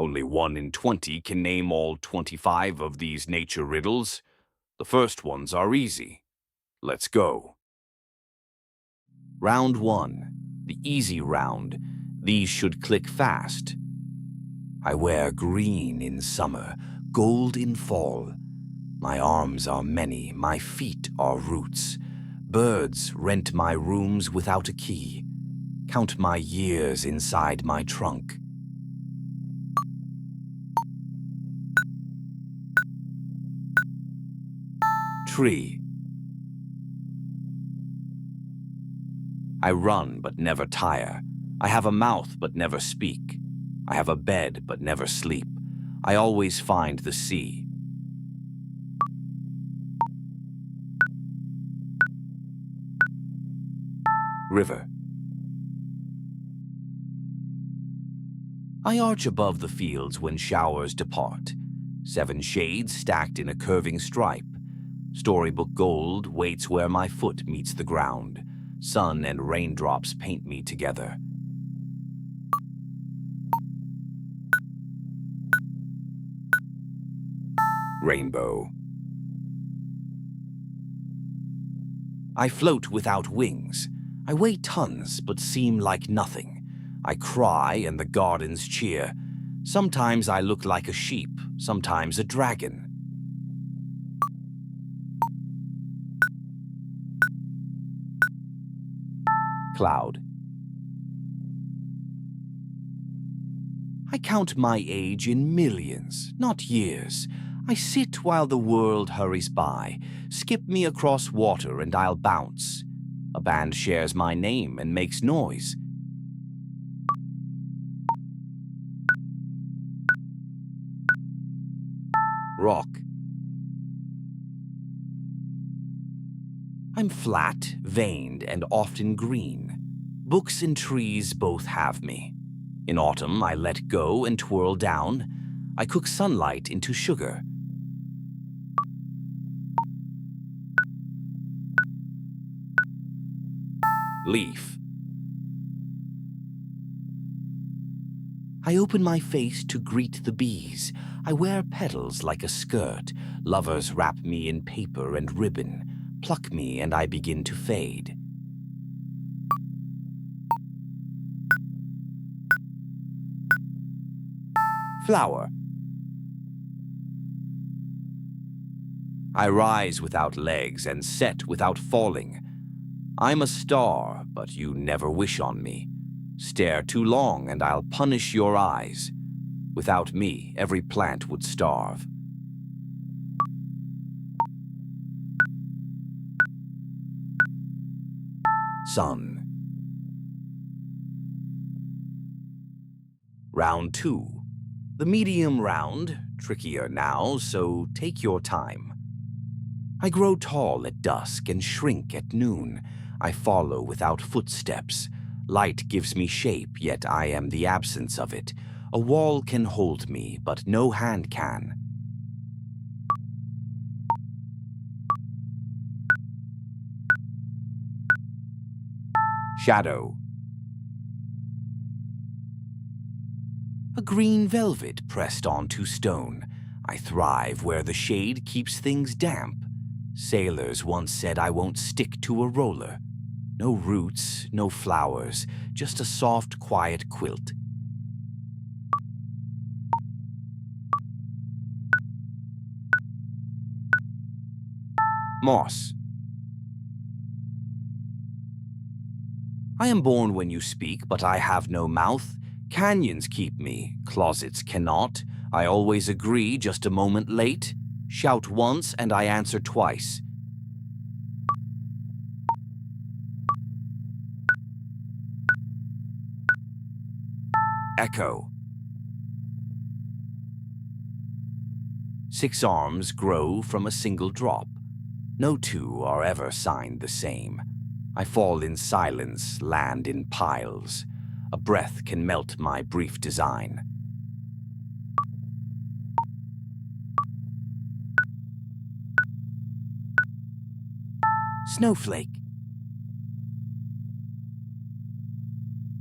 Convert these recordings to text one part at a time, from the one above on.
Only 1 in 20 can name all 25 of these nature riddles. The first ones are easy. Let's go. Round 1. The easy round. These should click fast. I wear green in summer, gold in fall. My arms are many, my feet are roots. Birds rent my rooms without a key. Count my years inside my trunk. Tree. I run but never tire. I have a mouth but never speak. I have a bed but never sleep. I always find the sea. River. I arch above the fields when showers depart. 7 shades stacked in a curving stripe. Storybook gold waits where my foot meets the ground. Sun and raindrops paint me together. Rainbow. I float without wings. I weigh tons but seem like nothing. I cry and the gardens cheer. Sometimes I look like a sheep, sometimes a dragon. Cloud. I count my age in millions, not years. I sit while the world hurries by. Skip me across water and I'll bounce. A band shares my name and makes noise. Rock. I'm flat, veined, and often green. Books and trees both have me. In autumn, I let go and twirl down. I cook sunlight into sugar. Leaf. I open my face to greet the bees. I wear petals like a skirt. Lovers wrap me in paper and ribbon. Pluck me and I begin to fade. Flower. I rise without legs and set without falling. I'm a star, but you never wish on me. Stare too long and I'll punish your eyes. Without me, every plant would starve. Sun. Round 2. The medium round, trickier now, so take your time. I grow tall at dusk and shrink at noon. I follow without footsteps. Light gives me shape, yet I am the absence of it. A wall can hold me, but no hand can. Shadow. A green velvet pressed onto stone. I thrive where the shade keeps things damp. Sailors once said I won't stick to a roller. No roots, no flowers, just a soft, quiet quilt. Moss. I am born when you speak, but I have no mouth. Canyons keep me, closets cannot. I always agree, just a moment late. Shout once and I answer twice. Echo. 6 arms grow from a single drop. No 2 are ever signed the same. I fall in silence, land in piles. A breath can melt my brief design. Snowflake.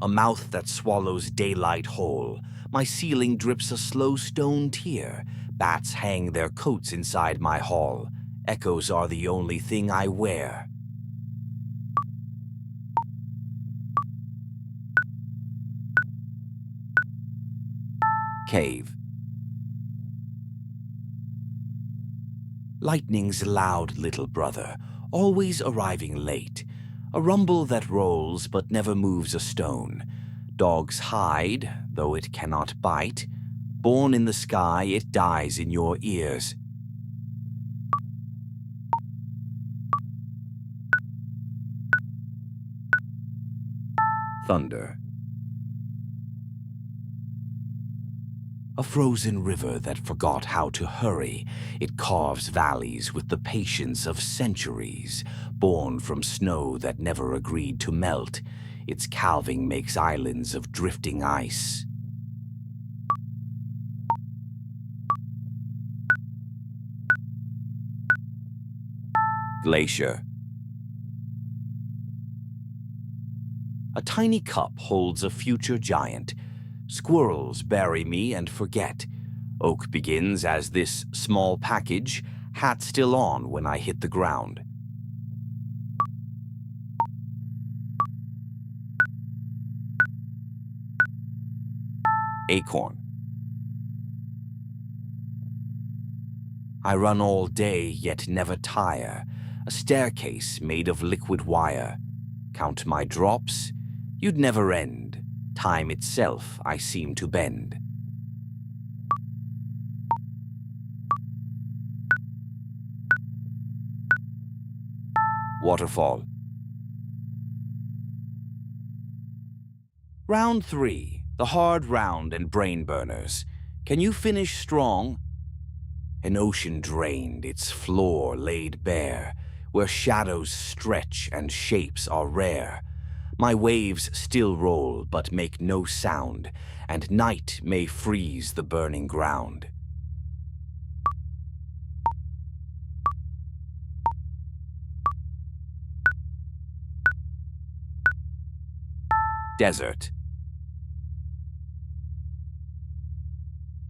A mouth that swallows daylight whole. My ceiling drips a slow stone tear. Bats hang their coats inside my hall. Echoes are the only thing I wear. Cave. Lightning's loud little brother, always arriving late. A rumble that rolls but never moves a stone. Dogs hide, though it cannot bite. Born in the sky, it dies in your ears. Thunder. A frozen river that forgot how to hurry. It carves valleys with the patience of centuries. Born from snow that never agreed to melt. Its calving makes islands of drifting ice. Glacier. A tiny cup holds a future giant. Squirrels bury me and forget. Oak begins as this small package, hat still on when I hit the ground. Acorn. I run all day yet never tire. A staircase made of liquid wire. Count my drops, you'd never end. Time itself I seem to bend. Waterfall. Round 3, the hard round and brain burners. Can you finish strong? An ocean drained, its floor laid bare, where shadows stretch and shapes are rare. My waves still roll but make no sound, and night may freeze the burning ground. Desert.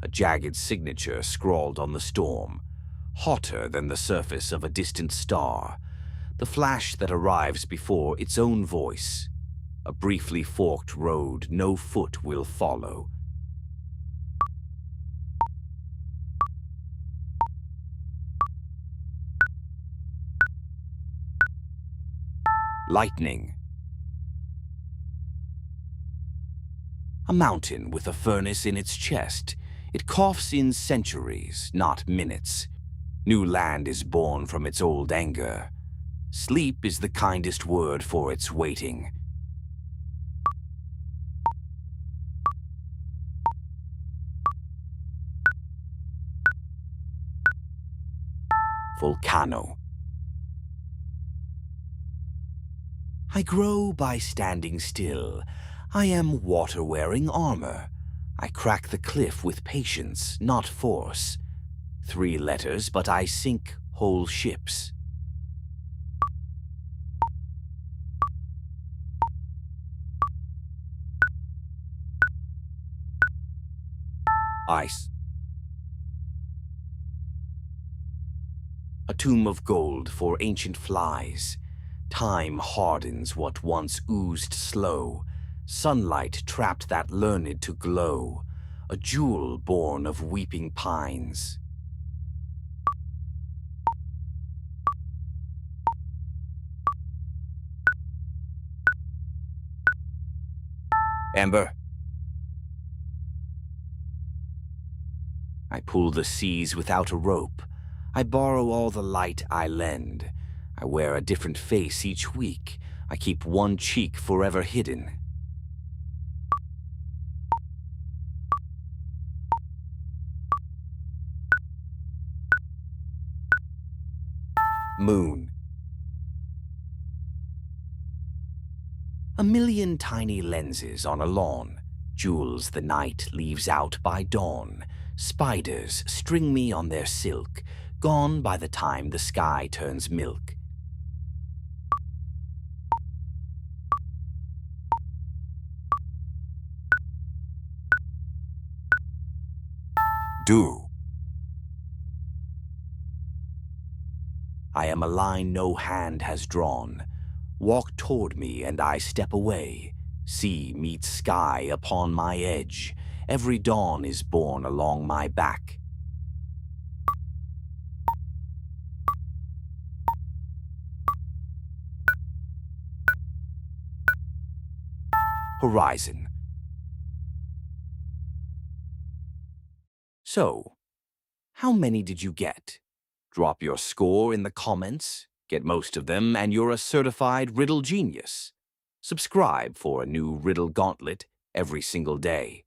A jagged signature scrawled on the storm, hotter than the surface of a distant star, the flash that arrives before its own voice. A briefly forked road no foot will follow. Lightning. A mountain with a furnace in its chest. It coughs in centuries, not minutes. New land is born from its old anger. Sleep is the kindest word for its waiting. Volcano. I grow by standing still. I am water-wearing armor. I crack the cliff with patience, not force. 3 letters, but I sink whole ships. Ice. A tomb of gold for ancient flies. Time hardens what once oozed slow. Sunlight trapped that learned to glow. A jewel born of weeping pines. Ember. I pull the seas without a rope. I borrow all the light I lend. I wear a different face each week. I keep one cheek forever hidden. Moon. A million tiny lenses on a lawn. Jewels the night leaves out by dawn. Spiders string me on their silk, gone by the time the sky turns milk. do. I am a line no hand has drawn. Walk toward me and I step away. Sea meets sky upon my edge. Every dawn is born along my back. Horizon. So, how many did you get? Drop your score in the comments. Get most of them and you're a certified riddle genius. Subscribe for a new Riddle Gauntlet every single day.